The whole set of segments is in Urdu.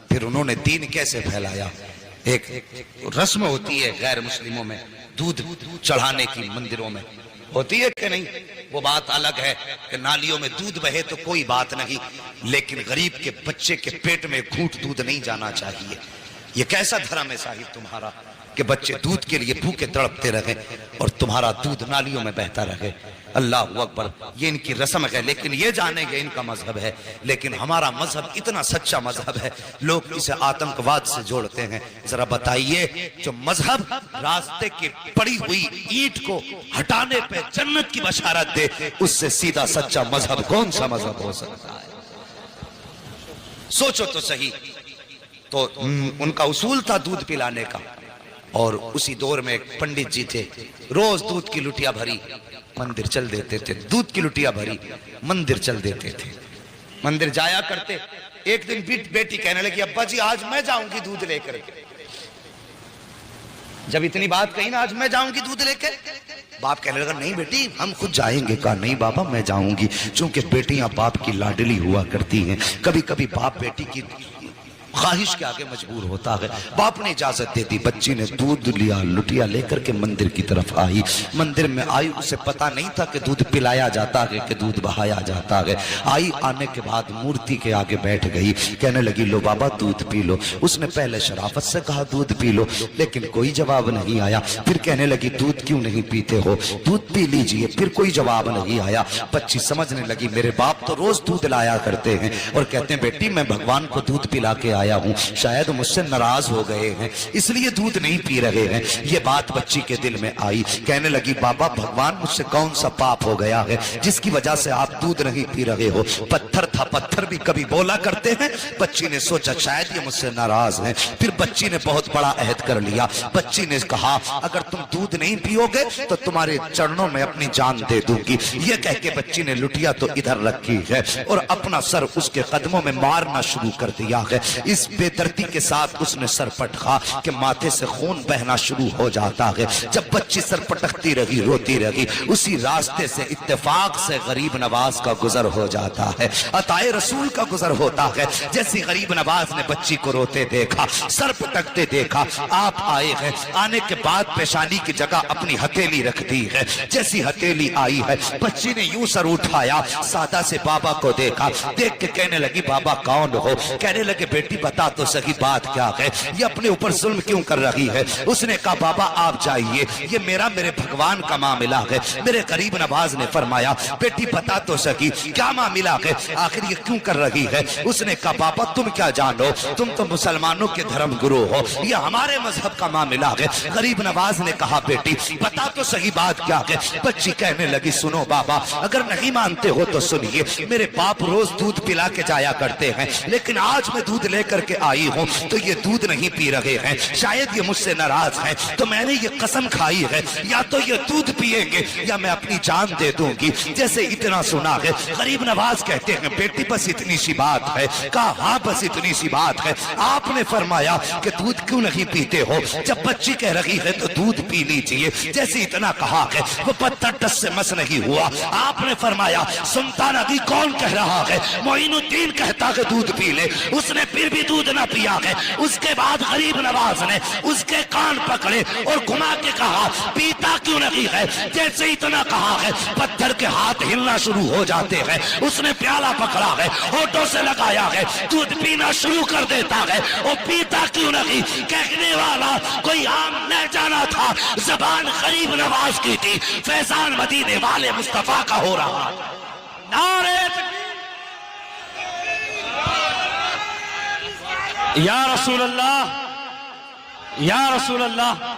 پھر انہوں نے دین کیسے پھیلایا۔ ایک رسم ہوتی ہے غیر مسلموں میں دودھ چڑھانے کی، مندروں میں ہوتی ہے کہ نہیں، وہ بات الگ ہے کہ نالیوں میں دودھ بہے تو کوئی بات نہیں، لیکن غریب کے بچے کے پیٹ میں گھونٹ دودھ نہیں جانا چاہیے۔ یہ کیسا دھرم ہے صاحب تمہارا کہ بچے دودھ کے لیے بھوکے تڑپتے رہے اور تمہارا دودھ نالیوں میں بہتا رہے۔ اللہ اکبر، یہ ان کی رسم ہے، لیکن یہ جانیں گے ان کا مذہب ہے، لیکن ہمارا مذہب اتنا سچا مذہب ہے، لوگ اسے آتنکواد سے جوڑتے ہیں۔ ذرا بتائیے، جو مذہب راستے کی پڑی ہوئی اینٹ کو ہٹانے پہ جنت کی بشارت دے، اس سے سیدھا سچا مذہب کون سا مذہب ہو سکتا ہے؟ سوچو تو صحیح۔ تو ان کا اصول تھا دودھ پلانے کا، اور اسی دور میں ایک پنڈت جی تھے، روز دودھ کی لٹیا بھری مندر چل دیتے تھے، دودھ کی لٹیا بھری مندر چل دیتے تھے، مندر جایا کرتے۔ ایک دن بیٹی کہنے لگی، ابا جی آج میں جاؤں گی دودھ لے کر۔ جب اتنی بات کہی نا، آج میں جاؤں گی دودھ لے کے، باپ کہنے لگا نہیں بیٹی ہم خود جائیں گے۔ کہا نہیں بابا میں جاؤں گی، چونکہ بیٹیاں باپ کی لاڈلی ہوا کرتی ہیں، کبھی کبھی باپ بیٹی کی خواہش کے آگے مجبور ہوتا ہے۔ باپ نے اجازت دے دی، بچی نے دودھ لیا، لٹیا لے کر کے مندر کی طرف آئی۔ مندر میں آئی، اسے پتا نہیں تھا کہ دودھ پلایا جاتا ہے کہ دودھ بہایا جاتا ہے۔ آئی، آنے کے بعد مورتی کے آگے بیٹھ گئی، کہنے لگی لو بابا دودھ پی لو۔ اس نے پہلے شرافت سے کہا دودھ پی لو، لیکن کوئی جواب نہیں آیا۔ پھر کہنے لگی دودھ کیوں نہیں پیتے ہو، دودھ پی لیجئے، پھر کوئی جواب نہیں آیا۔ بچی سمجھنے لگی میرے باپ تو روز دودھ لایا کرتے ہیں اور کہتے ہیں بیٹی میں بھگوان کو دودھ پلا کے آیا ہوں، شاید مجھ سے ناراض ہو گئے ہیں اس لیے دودھ نہیں پی رہے ہیں۔ یہ بات بچی کے دل میں آئی، کہنے لگی بابا بھگوان مجھ سے کون سا پاپ ہو گیا ہے جس کی وجہ سے آپ دودھ نہیں پی رہے ہو۔ پتھر تھا، پتھر بھی کبھی بولا کرتے ہیں۔ بچی نے سوچا شاید یہ مجھ سے ناراض ہیں، پھر بچی نے بہت بڑا عہد کر لیا۔ بچی نے کہا اگر تم دودھ نہیں پیو گے تو تمہارے چرنوں میں اپنی جان دے دوں گی۔ یہ کہہ کے بچی نے لٹیا تو ادھر رکھی ہے اور اپنا سر اس کے قدموں میں مارنا شروع کر دیا ہے۔ اس بے دردی کے ساتھ اس نے سر پٹکا کہ ماتھے سے خون بہنا شروع ہو جاتا ہے۔ جب بچی سر پٹکتی رہی، روتی رہی، اسی راستے سے اتفاق سے غریب نواز کا گزر ہو جاتا ہے، عطائے رسول کا گزر ہوتا ہے۔ جیسی غریب نواز نے بچی کو روتے دیکھا، سر پٹکتے دیکھا، آپ آئے ہیں۔ آنے کے بعد پیشانی کی جگہ اپنی ہتھیلی رکھ دی ہے۔ جیسی ہتھیلی آئی ہے، بچی نے یوں سر اٹھایا، سادہ سے بابا کو دیکھا، دیکھ کے کہنے لگی بابا کون ہو؟ کہنے لگے بیٹی بتا تو صحیح بات کیا ہے، یہ اپنے اوپر ظلم کیوں کر رہی ہے؟ اس نے کہا بابا آپ جائیے، یہ میرے بھگوان کا معاملہ ہے۔ میرے غریب نواز نے فرمایا بیٹی بتا تو صحیح کیا معاملہ ہے، آخر یہ کیوں کر رہی ہے؟ اس نے کہا بابا تم کیا جانو، تم تو مسلمانوں کے دھرم گرو ہو، یہ ہمارے مذہب کا معاملہ ہے۔ غریب نواز نے کہا بیٹی بتا تو صحیح بات کیا ہے؟ بچی کہنے لگی سنو بابا اگر نہیں مانتے ہو تو سنیے، میرے باپ روز دودھ پلا کے جایا کرتے ہیں، لیکن آج میں دودھ لے کر کے آئی ہوں تو یہ دودھ نہیں پی رہے ہیں، شاید یہ مجھ سے ناراض ہیں، تو میں نے یہ قسم کھائی ہے یا تو یہ دودھ پیئیں گے یا میں اپنی جان دے دوں گی۔ جیسے اتنا سنا ہے، غریب نواز کہتے ہیں بیٹی بس اتنی سی بات ہے؟ کہا ہاں بس اتنی سی بات ہے۔ آپ نے فرمایا کہ دودھ کیوں نہیں پیتے ہو؟ جب بچی کہہ رہی ہے تو دودھ پی لیجئے، جیسے اتنا کہا ہے وہ پتھر ٹس سے مس نہیں ہوا۔ آپ نے فرمایا سنتا نہیں کون کہہ رہا ہے؟ معین الدین کہتا ہے دودھ پی لے، اس نے پھر بھی دودھ نہ پیا ہے۔ اس کے بعد غریب نواز نے اس کے کان پکڑے اور گھما کے کہا پیتا کیوں نہیں ہے؟ جیسے اتنا کہا ہے پتھر کے ہاتھ ہلنا شروع ہو جاتے ہیں۔ اس نے پیالہ پکڑا ہے، ہونٹوں سے لگایا ہے، دودھ پینا شروع کر دیتا ہے۔ وہ پیتا کیوں نہیں؟ کہنے والا کوئی عام لہجہ نہ تھا، زبان غریب نواز کی تھی، فیضان مدینے والے مصطفیٰ کا ہو رہا۔ نعرہ یا رسول اللہ، یا رسول اللہ،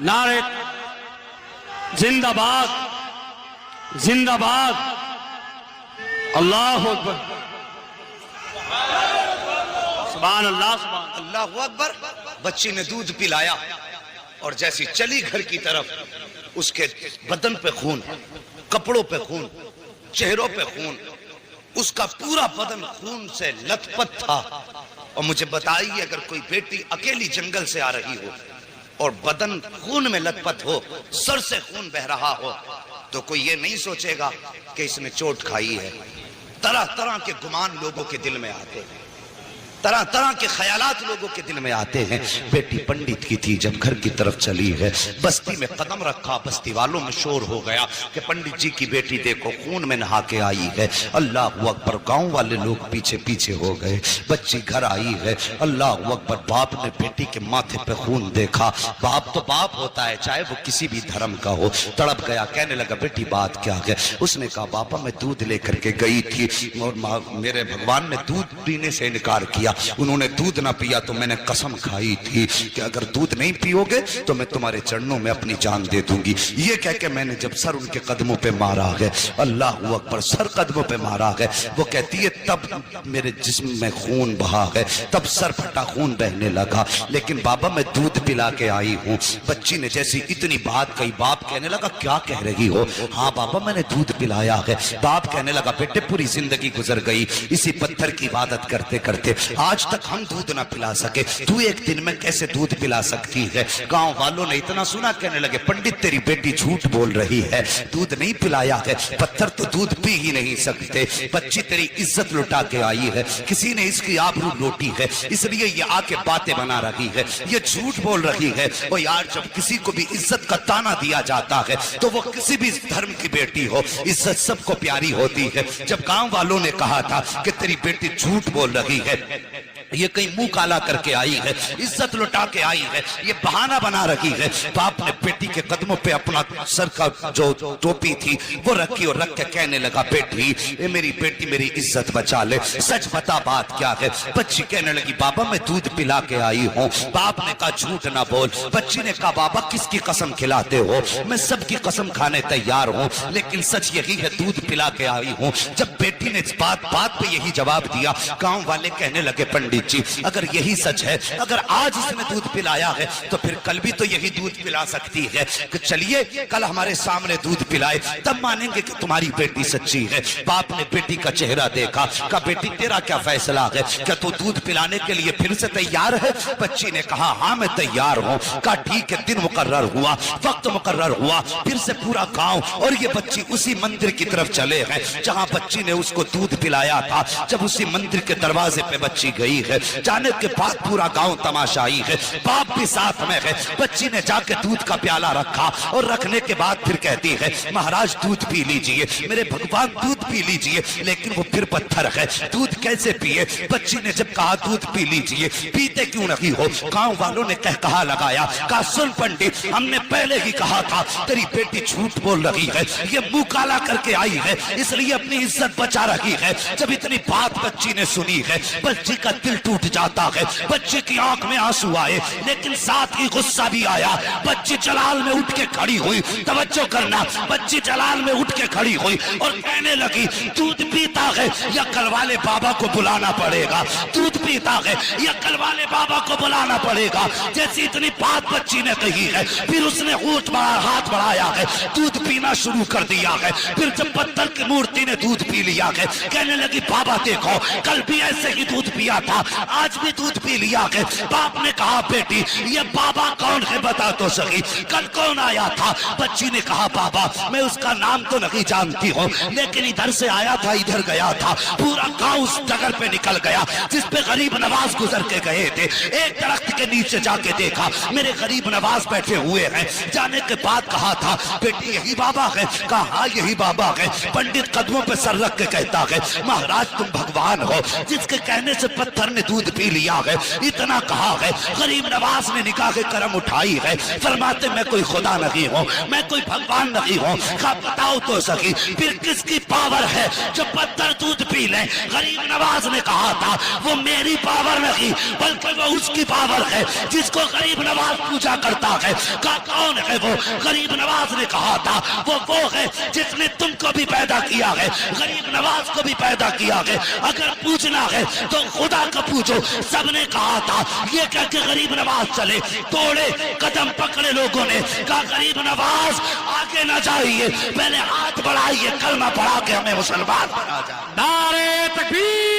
نعرہ زندہ باد، زندہ باد، اللہ اکبر، سبحان اللہ، سبحان اللہ اکبر۔ بچی نے دودھ پلایا اور جیسی چلی گھر کی طرف، اس کے بدن پہ خون، کپڑوں پہ خون، چہروں پہ خون، اس کا پورا بدن خون سے لت پت تھا۔ اور مجھے بتائیے اگر کوئی بیٹی اکیلی جنگل سے آ رہی ہو اور بدن خون میں لت پت ہو، سر سے خون بہ رہا ہو، تو کوئی یہ نہیں سوچے گا کہ اس نے چوٹ کھائی ہے۔ طرح طرح کے گمان لوگوں کے دل میں آتے ہیں۔ طرح طرح کے خیالات لوگوں کے دل میں آتے ہیں. بیٹی پنڈت کی تھی, جب گھر کی طرف چلی ہے, بستی میں قدم رکھا, بستی والوں میں شور ہو گیا کہ پنڈت جی کی بیٹی دیکھو خون میں نہا کے آئی ہے. اللہ اکبر, گاؤں والے لوگ پیچھے پیچھے ہو گئے. بچی گھر آئی ہے, اللہ اکبر. باپ نے بیٹی کے ماتھے پہ خون دیکھا. باپ تو باپ ہوتا ہے, چاہے وہ کسی بھی دھرم کا ہو. تڑپ گیا, کہنے لگا بیٹی بات کیا ہے؟ اس نے کہا بابا میں دودھ لے کر کے گئی تھی اور میرے بھگوان نے دودھ پینے سے انکار کیا. انہوں نے دودھ نہ پیا تو میں نے قسم کھائی تھی کہ اگر دودھ نہیں پیو گے تو میں تمہارے چرنوں میں اپنی جان دے دوں گی. یہ کہہ کے میں نے جب سر ان کے قدموں پہ مارا ہے, اللہ اکبر, سر قدموں پہ مارا ہے, وہ کہتی ہے تب میرے جسم میں خون بہا ہے, تب سر پھٹا خون بہنے لگا. لیکن بابا میں دودھ پلا کے آئی ہوں. بچی نے جیسی اتنی بات کہی, باپ کہنے لگا کیا کہہ رہی ہو؟ ہاں بابا میں نے دودھ پلایا ہے. باپ کہنے لگا بیٹے پوری زندگی گزر گئی اسی پتھر کی عبادت کرتے کرتے, آج تک ہم دودھ نہ پلا سکے, تو ایک دن میں کیسے دودھ پلا سکتی ہے؟ گاؤں والوں نے اتنا سنا, کہنے لگے پنڈت تیری بیٹی جھوٹ بول رہی ہے, دودھ نہیں پلایا ہے, پتھر تو دودھ پی ہی نہیں سکتے. بچی تیری عزت لٹا کے آئی ہے, کسی نے اس کی آبرو لوٹی ہے, اس لیے یہ آ کے باتیں بنا رہی ہے, یہ جھوٹ بول رہی ہے. اور یار جب کسی کو بھی عزت کا تانا دیا جاتا ہے تو وہ کسی بھی دھرم کی بیٹی ہو, عزت سب کو پیاری ہوتی ہے. جب گاؤں والوں نے کہا تھا کہ تیری بیٹی جھوٹ بول رہی ہے, یہ کہیں منہ کالا کر کے آئی ہے, عزت لٹا کے آئی ہے, یہ بہانہ بنا رہی ہے, باپ نے بیٹی کے قدموں پہ اپنا سر کا جو ٹوپی تھی وہ رکھی اور رکھ کے کہنے لگا بیٹی اے میری بیٹی میری عزت بچا لے, سچ بتا بات کیا ہے؟ بچی کہنے لگی بابا میں دودھ پلا کے آئی ہوں. باپ نے کہا جھوٹ نہ بول. بچی نے کہا بابا کس کی قسم کھلاتے ہو؟ میں سب کی قسم کھانے تیار ہوں, لیکن سچ یہی ہے دودھ پلا کے آئی ہوں. جب بیٹی نے اس بات پہ یہی جواب دیا, گاؤں والے کہنے لگے پنڈت جی اگر یہی سچ ہے, اگر آج اس نے دودھ پلایا ہے تو پھر کل بھی تو یہی دودھ پلا سکتی ہے, کہ چلیے کل ہمارے سامنے دودھ پلائے تب مانیں گے کہ تمہاری بیٹی سچی ہے. باپ نے بیٹی کا چہرہ دیکھا, کہا بیٹی تیرا کیا فیصلہ ہے, کیا تو دودھ پلانے کے لیے پھر سے تیار ہے؟ بچی نے کہا ہاں میں تیار ہوں. کہا ٹھیک ہے, دن مقرر ہوا, وقت مقرر ہوا, پھر سے پورا گاؤں اور یہ بچی اسی مندر کی طرف چلے ہیں جہاں بچی نے اس کو دودھ پلایا تھا. جب اسی مندر کے دروازے پہ بچی گئی ہے, جانے کے بعد پورا گاؤں تماشائی ہے, باپ بھی ساتھ میں ہے. بچی نے جا کے دودھ کا پیالہ رکھا اور رکھنے کے بعد پھر کہتی ہے مہاراج دودھ پی لیجئے, میرے بھگوان دودھ پی لیجئے. لیکن وہ پھر پتھر ہے, دودھ کیسے پیے؟ بچی نے جب کہا دودھ پی لیجئے, پیتے کیوں نہیں ہو؟ گاؤں والوں نے کہا لگایا, کہا سن پنڈت ہم نے پہلے ہی کہا تھا تیری بیٹی جھوٹ بول رہی ہے, یہ منہ کالا کر کے آئی ہے اس لیے اپنی عزت بچا رہی ہے. جب اتنی بات بچی نے سنی ہے, بچی کا دل ٹوٹ جاتا ہے, بچی کی آنکھ میں آنسو آئے, لیکن ساتھ ہی غصہ بھی آیا. بچی جلال میں اٹھ کے کھڑی ہوئی, توجہ کرنا, بچی جلال میں اٹھ کے کھڑی ہوئی اور کہنے لگی دودھ پیتا ہے یا کل والے بابا کو بلانا پڑے گا, دودھ پیتا ہے یا کل والے بابا کو بلانا پڑے گا. جیسی اتنی بات بچی نے کہی ہے, پھر اس نے ہاتھ بڑھایا ہے, دودھ پینا شروع کر دیا ہے. پھر جب پتھر کی مورتی نے دودھ پی لیا ہے, کہنے لگی بابا دیکھو کل بھی ایسے ہی دودھ پیا تھا, آج بھی دودھ پی لیا ہے. باپ نے کہا بیٹی یہ بابا کون ہے بتا تو سکی, کل کون آیا تھا؟ بچی نے کہا بابا میں اس کا نام تو نہیں جانتی ہوں, لیکن ادھر سے آیا تھا ادھر گیا تھا, پورا گاؤں اس ڈگر پہ نکل گیا جس پہ غریب نواز گزر کے گئے تھے. ایک درخت کے نیچے جا کے دیکھا میرے غریب نواز بیٹھے ہوئے ہیں. جانے کے بعد کہا تھا بیٹی یہی بابا ہے؟ کہا ہاں یہی بابا ہے. پنڈت قدموں پہ سر رکھ کے کہتا ہے مہاراج تم بھگوان ہو, جس کے کہنے سے پتھر نے دودھ پی لیا ہے. اتنا کہا ہے, غریب نواز نے نکاح کے کرم اٹھائی ہے, فرماتے میں کوئی خدا نہیں ہوں, میں کوئی بھگوان نہیں ہوں. کہا بتاؤ تو سکی پھر کس کی پاور ہے جو پتھر دودھ پی لیں؟ غریب نواز نے کہا تھا وہ میری پاور نہیں بلکہ وہ اس کی پاور ہے جس کو غریب نواز پوجا کرتا ہے. کہا کون ہے وہ؟ غریب نواز نے کہا تھا وہ ہے جس نے تم کو بھی پیدا کیا ہے, غریب نواز کو بھی پیدا کیا ہے. اگر پوچھنا ہے تو خدا کا پوچھو. سب نے کہا تھا, یہ کہہ کے غریب نواز چلے, توڑے قدم پکڑے لوگوں نے, کہا غریب نواز آگے نہ جائیے, پہلے ہاتھ بڑھائیے, کلمہ پڑھا کے ہمیں مسلمان بنا جائے. نعرے تکبیر.